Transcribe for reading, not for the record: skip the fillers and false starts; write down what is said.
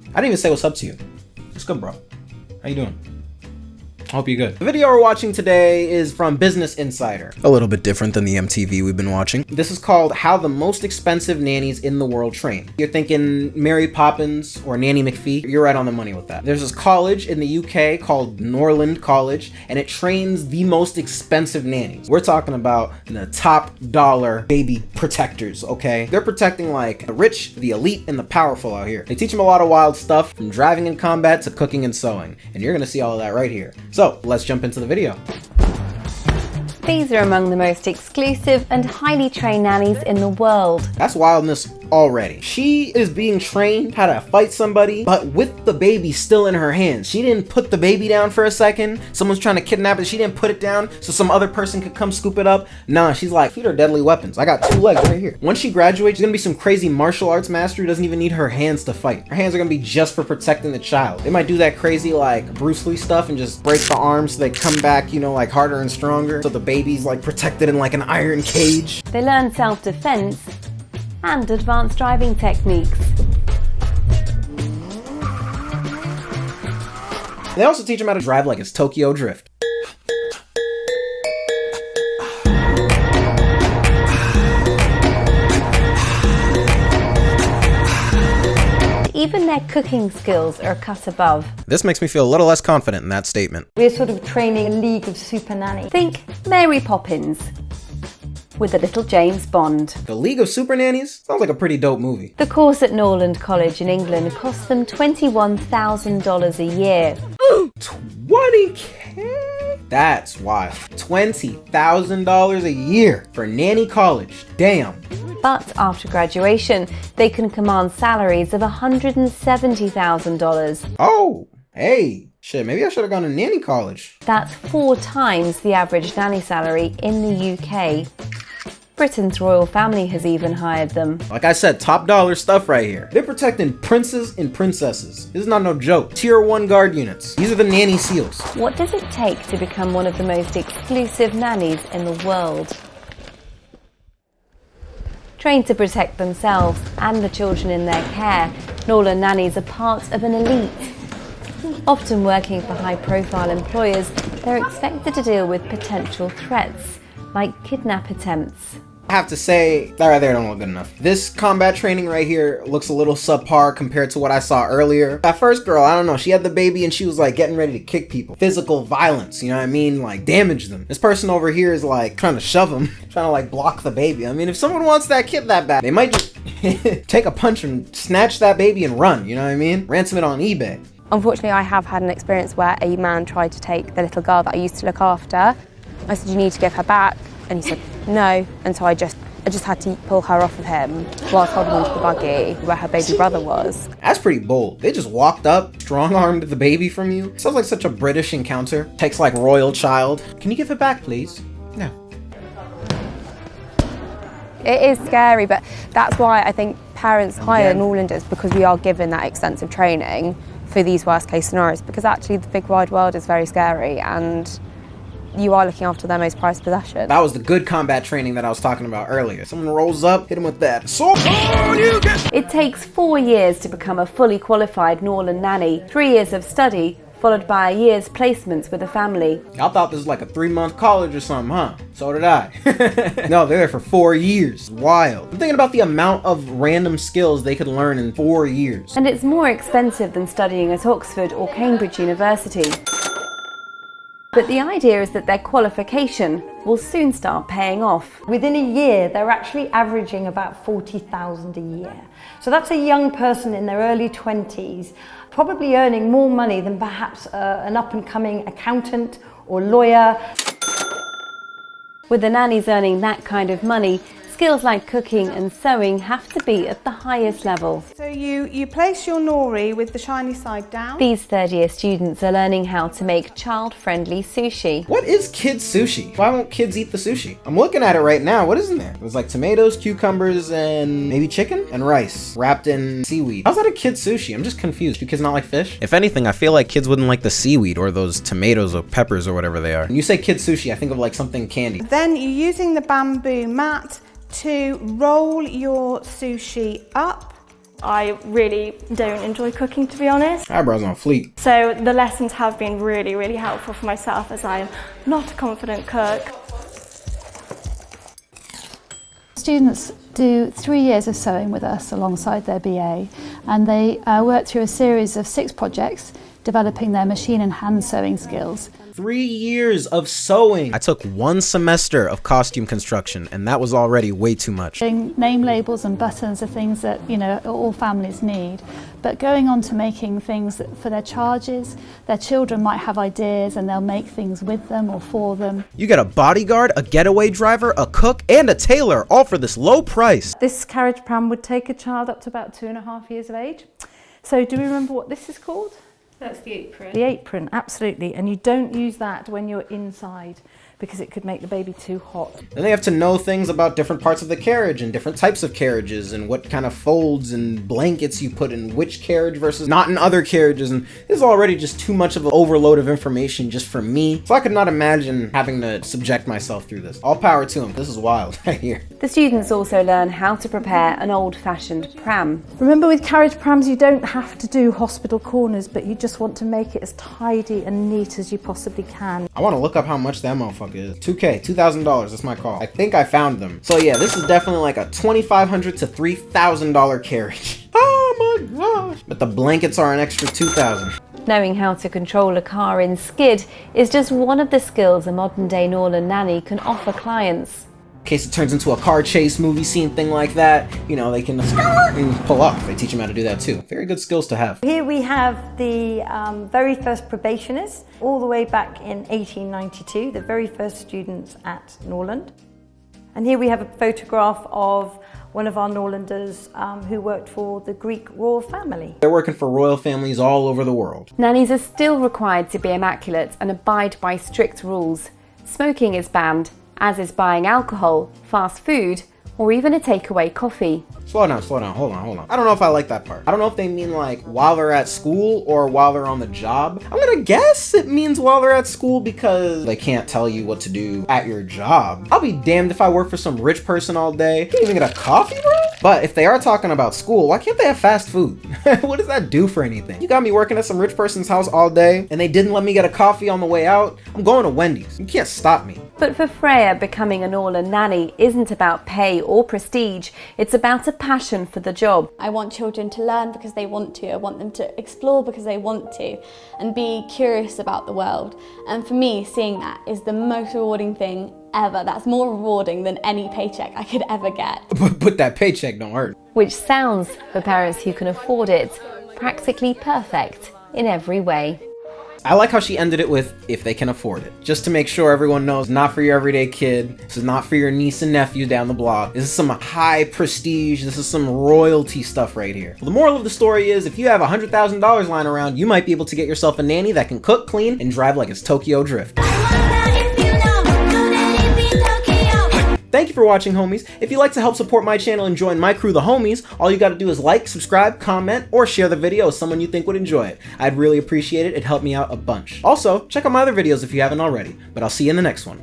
I didn't even say what's up to you. What's good, bro? How you doing? I hope you're good. The video we're watching today is from Business Insider. A little bit different than the MTV we've been watching. This is called How the Most Expensive Nannies in the World Train. You're thinking Mary Poppins or Nanny McPhee? You're right on the money with that. There's this college in the UK called Norland College, and it trains the most expensive nannies. We're talking about the top dollar baby protectors, okay? They're protecting like the rich, the elite, and the powerful out here. They teach them a lot of wild stuff, from driving in combat to cooking and sewing. And you're gonna see all of that right here. So let's jump into the video. These are among the most exclusive and highly trained nannies in the world. That's wildness already. She is being trained how to fight somebody, but with the baby still in her hands. She didn't put the baby down for a second. Someone's trying to kidnap it. She didn't put it down so some other person could come scoop it up. Nah, she's like, feet are deadly weapons. I got 2 legs right here. Once she graduates, she's gonna be some crazy martial arts master who doesn't even need her hands to fight. Her hands are gonna be just for protecting the child. They might do that crazy like Bruce Lee stuff and just break the arms so they come back, you know, like harder and stronger. So the baby's like protected in like an iron cage. They learn self-defense and advanced driving techniques. They also teach them how to drive like it's Tokyo Drift. Even their cooking skills are a cut above. This makes me feel a little less confident in that statement. We're sort of training a league of super nannies. Think Mary Poppins with a little James Bond. The League of Super Nannies? Sounds like a pretty dope movie. The course at Norland College in England costs them $21,000 a year. 20K? That's wild. $20,000 a year for nanny college. Damn. But after graduation, they can command salaries of $170,000. Oh, hey. Shit, maybe I should have gone to nanny college. That's 4 times the average nanny salary in the UK. Britain's royal family has even hired them. Like I said, top dollar stuff right here. They're protecting princes and princesses. This is not no joke. Tier 1 guard units. These are the nanny seals. What does it take to become one of the most exclusive nannies in the world? Trained to protect themselves and the children in their care, Norland nannies are part of an elite. Often working for high-profile employers, they're expected to deal with potential threats, like kidnap attempts. I have to say, that right there don't look good enough. This combat training right here looks a little subpar compared to what I saw earlier. That first girl, I don't know, she had the baby and she was like getting ready to kick people. Physical violence, you know what I mean? Like damage them. This person over here is like trying to shove them, trying to like block the baby. I mean, if someone wants that kid that bad, they might just take a punch and snatch that baby and run, you know what I mean? Ransom it on eBay. Unfortunately, I have had an experience where a man tried to take the little girl that I used to look after. I said, you need to give her back. And he said, no. And so I just had to pull her off of him whilst holding onto the buggy where her baby brother was. That's pretty bold. They just walked up, strong-armed the baby from you. Sounds like such a British encounter. Takes like royal child. Can you give it back, please? No. It is scary, but that's why I think parents hire Norlanders, because we are given that extensive training for these worst case scenarios, because actually the big wide world is very scary and you are looking after their most prized possession. That was the good combat training that I was talking about earlier. Someone rolls up, hit him with that sword. It takes 4 years to become a fully qualified Norland nanny, 3 years of study, followed by a year's placements with a family. I thought this was like a 3-month college or something, huh? So did I. No, they're there for 4 years. Wild. I'm thinking about the amount of random skills they could learn in 4 years. And it's more expensive than studying at Oxford or Cambridge University. But the idea is that their qualification will soon start paying off. Within a year, they're actually averaging about $40,000 a year. So that's a young person in their early 20s, probably earning more money than perhaps an up-and-coming accountant or lawyer. With the nannies earning that kind of money, skills like cooking and sewing have to be at the highest level. So you place your nori with the shiny side down. These third-year students are learning how to make child-friendly sushi. What is kids sushi? Why won't kids eat the sushi? I'm looking at it right now. What is in there? There's like tomatoes, cucumbers, and maybe chicken and rice wrapped in seaweed. How's that a kid's sushi? I'm just confused. Do kids not like fish? If anything, I feel like kids wouldn't like the seaweed or those tomatoes or peppers or whatever they are. When you say kids sushi, I think of like something candy. Then you're using the bamboo mat to roll your sushi up I really don't enjoy cooking, to be honest. Eyebrows on fleek. So the lessons have been really, really helpful for myself, as I am not a confident cook. Students do 3 years of sewing with us alongside their BA, and they work through a series of 6 projects developing their machine and hand sewing skills. 3 years of sewing. I took 1 semester of costume construction, and that was already way too much. Name labels and buttons are things that, you know, all families need, but going on to making things that for their charges, their children might have ideas and they'll make things with them or for them. You get a bodyguard, a getaway driver, a cook, and a tailor, all for this low price. This carriage pram would take a child up to about 2.5 years of age. So do we remember what this is called? That's the apron. The apron, absolutely. And you don't use that when you're inside because it could make the baby too hot. And they have to know things about different parts of the carriage and different types of carriages and what kind of folds and blankets you put in which carriage versus not in other carriages. And this is already just too much of an overload of information just for me. So I could not imagine having to subject myself through this. All power to them. This is wild right here. The students also learn how to prepare an old-fashioned pram. Remember, with carriage prams, you don't have to do hospital corners, but you just want to make it as tidy and neat as you possibly can. I want to look up how much that motherfucker is. $2,000, $2,000, that's my call. I think I found them. So yeah, this is definitely like a $2,500 to $3,000 carriage. Oh my gosh. But the blankets are an extra $2,000. Knowing how to control a car in skid is just one of the skills a modern-day Norland nanny can offer clients. In case it turns into a car chase movie scene thing like that, you know, they can and pull off. They teach them how to do that too. Very good skills to have. Here we have the very first probationers, all the way back in 1892, the very first students at Norland. And here we have a photograph of one of our Norlanders who worked for the Greek royal family. They're working for royal families all over the world. Nannies are still required to be immaculate and abide by strict rules. Smoking is banned, as is buying alcohol, fast food, or even a takeaway coffee. Slow down, hold on. I don't know if I like that part. I don't know if they mean like while they're at school or while they're on the job. I'm gonna guess it means while they're at school because they can't tell you what to do at your job. I'll be damned if I work for some rich person all day. Can't even get a coffee, bro? But if they are talking about school, why can't they have fast food? What does that do for anything? You got me working at some rich person's house all day and they didn't let me get a coffee on the way out. I'm going to Wendy's. You can't stop me. But for Freya, becoming a Norland nanny isn't about pay or prestige. It's about a passion for the job. I want children to learn because they want to. I want them to explore because they want to and be curious about the world. And for me, seeing that is the most rewarding thing ever. That's more rewarding than any paycheck I could ever get. But that paycheck don't hurt. Which sounds, for parents who can afford it, practically perfect in every way. I like how she ended it with, if they can afford it. Just to make sure everyone knows, not for your everyday kid. This is not for your niece and nephew down the block. This is some high prestige. This is some royalty stuff right here. Well, the moral of the story is, if you have $100,000 lying around, you might be able to get yourself a nanny that can cook, clean, and drive like it's Tokyo Drift. Thank you for watching, homies. If you'd like to help support my channel and join my crew, the homies, all you gotta do is like, subscribe, comment, or share the video with someone you think would enjoy it. I'd really appreciate it. It'd help me out a bunch. Also, check out my other videos if you haven't already, but I'll see you in the next one.